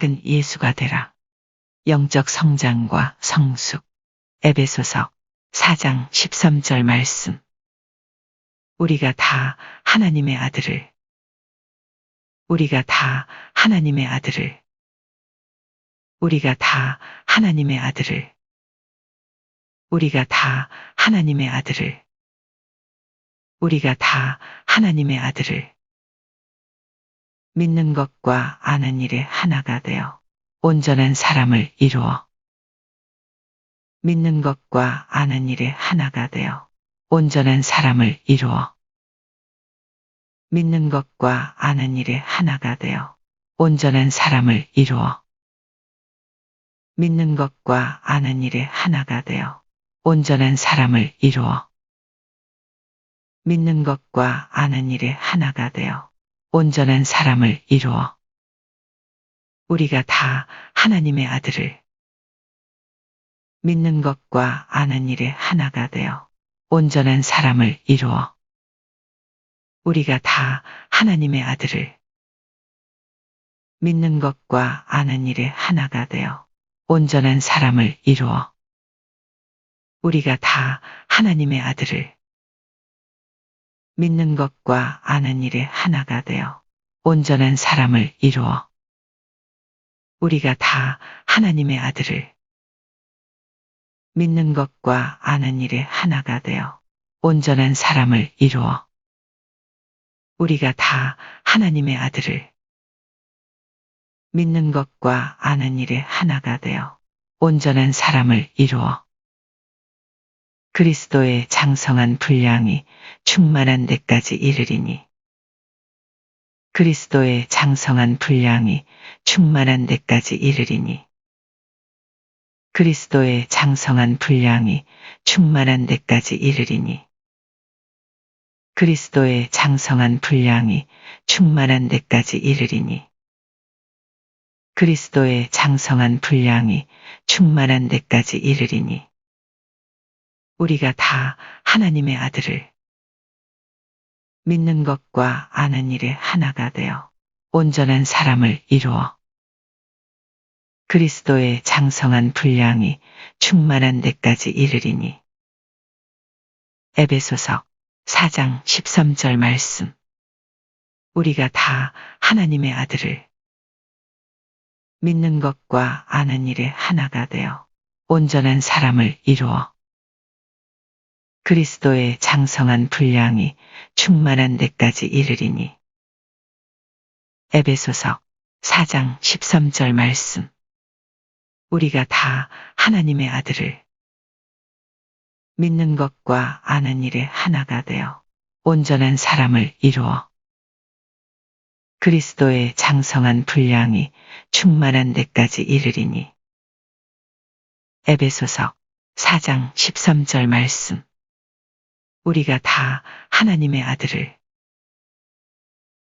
작은 예수가 되라. 영적 성장과 성숙. 에베소서 4장 13절 말씀. 우리가 다 하나님의 아들을 우리가 다 하나님의 아들을 우리가 다 하나님의 아들을 우리가 다 하나님의 아들을 우리가 다 하나님의 아들을 믿는 것과 아는 일에 하나가 되어 온전한 사람을 이루어 믿는 것과 아는 일에 하나가 되어 온전한 사람을 이루어 믿는 것과 아는 일에 하나가 되어 온전한 사람을 이루어 믿는 것과 아는 일에 하나가 되어 온전한 사람을 이루어 믿는 것과 아는 일에 하나가 되어 온전한 사람을 이루어 우리가 다 하나님의 아들을 믿는 것과 아는 일에 하나가 되어 온전한 사람을 이루어 우리가 다 하나님의 아들을 믿는 것과 아는 일에 하나가 되어 온전한 사람을 이루어 우리가 다 하나님의 아들을 믿는 것과 아는 일에 하나가 되어 온전한 사람을 이루어 우리가 다 하나님의 아들을 믿는 것과 아는 일에 하나가 되어 온전한 사람을 이루어 우리가 다 하나님의 아들을 믿는 것과 아는 일에 하나가 되어 온전한 사람을 이루어 그리스도의 장성한 분량이 충만한 데까지 이르리니 그리스도의 장성한 분량이 충만한 데까지 이르리니 그리스도의 장성한 분량이 충만한 데까지 이르리니 그리스도의 장성한 분량이 충만한 데까지 이르리니 그리스도의 장성한 분량이 충만한 데까지 이르리니 우리가 다 하나님의 아들을 믿는 것과 아는 일에 하나가 되어 온전한 사람을 이루어 그리스도의 장성한 분량이 충만한 데까지 이르리니 에베소서 4장 13절 말씀. 우리가 다 하나님의 아들을 믿는 것과 아는 일에 하나가 되어 온전한 사람을 이루어 그리스도의 장성한 분량이 충만한 데까지 이르리니 에베소서 4장 13절 말씀. 우리가 다 하나님의 아들을 믿는 것과 아는 일에 하나가 되어 온전한 사람을 이루어 그리스도의 장성한 분량이 충만한 데까지 이르리니 에베소서 4장 13절 말씀. 우리가 다 하나님의 아들을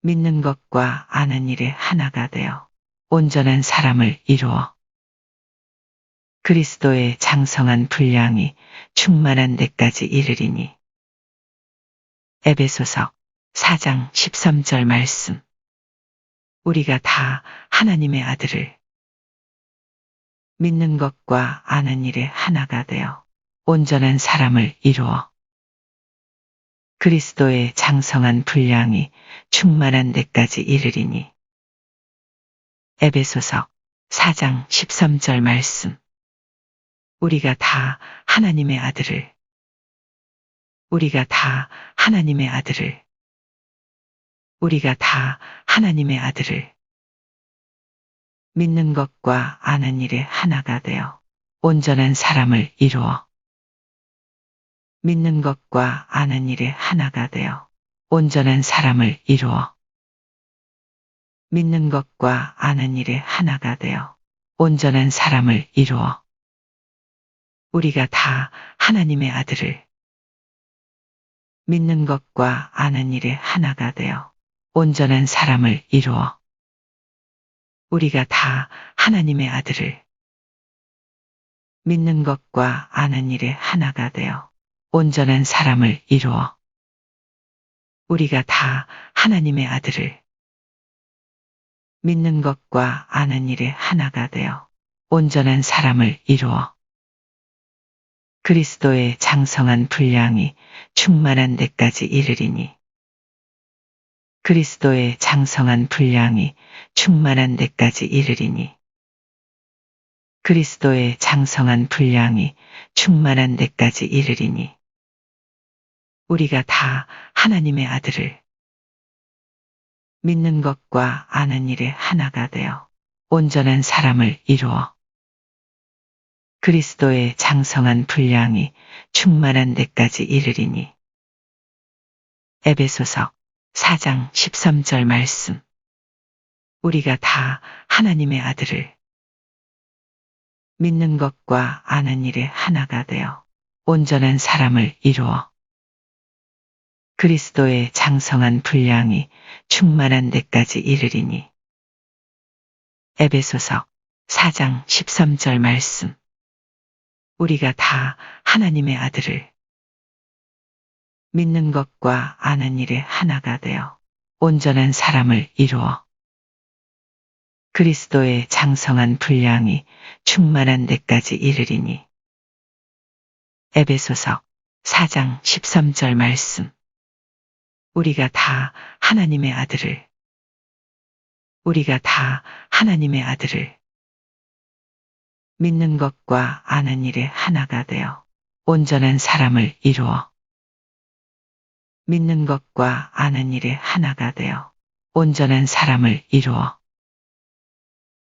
믿는 것과 아는 일에 하나가 되어 온전한 사람을 이루어 그리스도의 장성한 분량이 충만한 데까지 이르리니 에베소서 4장 13절 말씀. 우리가 다 하나님의 아들을 믿는 것과 아는 일에 하나가 되어 온전한 사람을 이루어 그리스도의 장성한 분량이 충만한 데까지 이르리니 에베소서 4장 13절 말씀. 우리가 다 하나님의 아들을 우리가 다 하나님의 아들을 우리가 다 하나님의 아들을 믿는 것과 아는 일에 하나가 되어 온전한 사람을 이루어 믿는 것과 아는 일에 하나가 되어 온전한 사람을 이루어 믿는 것과 아는 일에 하나가 되어 온전한 사람을 이루어 우리가 다 하나님의 아들을 믿는 것과 아는 일에 하나가 되어 온전한 사람을 이루어 우리가 다 하나님의 아들을 믿는 것과 아는 일에 하나가 되어 온전한 사람을 이루어 우리가 다 하나님의 아들을 믿는 것과 아는 일에 하나가 되어 온전한 사람을 이루어 그리스도의 장성한 분량이 충만한 데까지 이르리니 그리스도의 장성한 분량이 충만한 데까지 이르리니 그리스도의 장성한 분량이 충만한 데까지 이르리니 우리가 다 하나님의 아들을 믿는 것과 아는 일에 하나가 되어 온전한 사람을 이루어 그리스도의 장성한 분량이 충만한 데까지 이르리니 에베소서 4장 13절 말씀 우리가 다 하나님의 아들을 믿는 것과 아는 일에 하나가 되어 온전한 사람을 이루어 그리스도의 장성한 분량이 충만한 데까지 이르리니 에베소서 4장 13절 말씀 우리가 다 하나님의 아들을 믿는 것과 아는 일에 하나가 되어 온전한 사람을 이루어 그리스도의 장성한 분량이 충만한 데까지 이르리니 에베소서 4장 13절 말씀 우리가 다 하나님의 아들을 믿는 것과 아는 일에 하나가 되어 온전한 사람을 이루어 믿는 것과 아는 일에 하나가 되어 온전한 사람을 이루어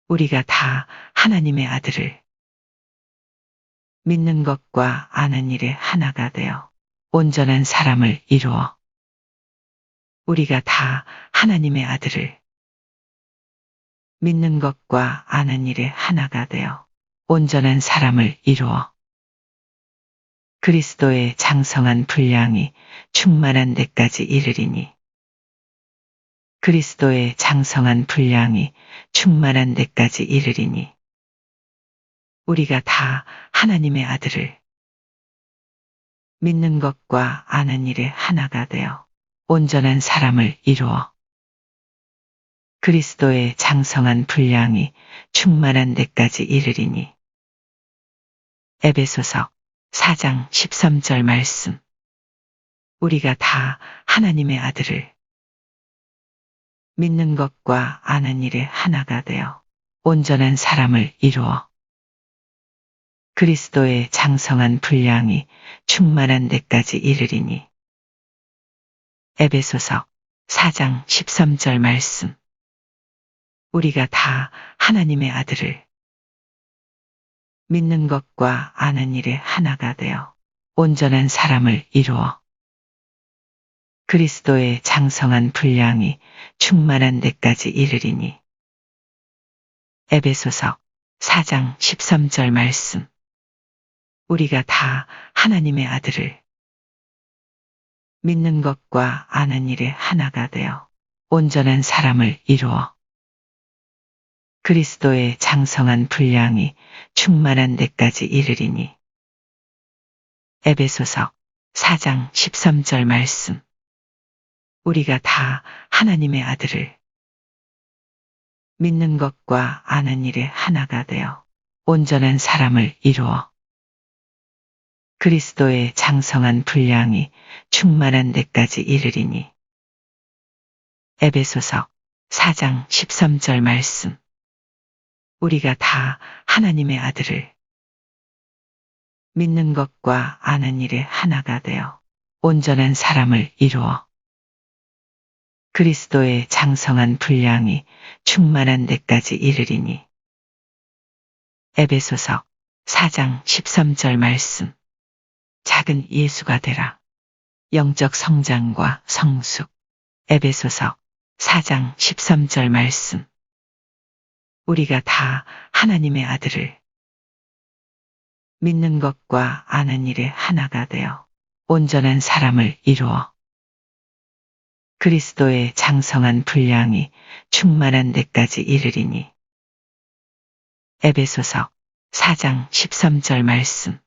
우리가 다 하나님의 아들을 믿는 것과 아는 일에 하나가 되어 온전한 사람을 이루어 우리가 다 하나님의 아들을 믿는 것과 아는 일에 하나가 되어 온전한 사람을 이루어 그리스도의 장성한 분량이 충만한 데까지 이르리니 그리스도의 장성한 분량이 충만한 데까지 이르리니 우리가 다 하나님의 아들을 믿는 것과 아는 일에 하나가 되어 온전한 사람을 이루어 그리스도의 장성한 분량이 충만한 데까지 이르리니 에베소서 4장 13절 말씀 우리가 다 하나님의 아들을 믿는 것과 아는 일에 하나가 되어 온전한 사람을 이루어 그리스도의 장성한 분량이 충만한 데까지 이르리니 에베소서 4장 13절 말씀 우리가 다 하나님의 아들을 믿는 것과 아는 일에 하나가 되어 온전한 사람을 이루어 그리스도의 장성한 분량이 충만한 데까지 이르리니 에베소서 4장 13절 말씀 우리가 다 하나님의 아들을 믿는 것과 아는 일에 하나가 되어 온전한 사람을 이루어 그리스도의 장성한 분량이 충만한 데까지 이르리니 에베소서 4장 13절 말씀 우리가 다 하나님의 아들을 믿는 것과 아는 일에 하나가 되어 온전한 사람을 이루어 그리스도의 장성한 분량이 충만한 데까지 이르리니 에베소서 4장 13절 말씀 우리가 다 하나님의 아들을 믿는 것과 아는 일에 하나가 되어 온전한 사람을 이루어 그리스도의 장성한 분량이 충만한 데까지 이르리니 에베소서 4장 13절 말씀 작은 예수가 되라. 영적 성장과 성숙 에베소서 4장 13절 말씀 우리가 다 하나님의 아들을 믿는 것과 아는 일에 하나가 되어 온전한 사람을 이루어 그리스도의 장성한 분량이 충만한 데까지 이르리니 에베소서 4장 13절 말씀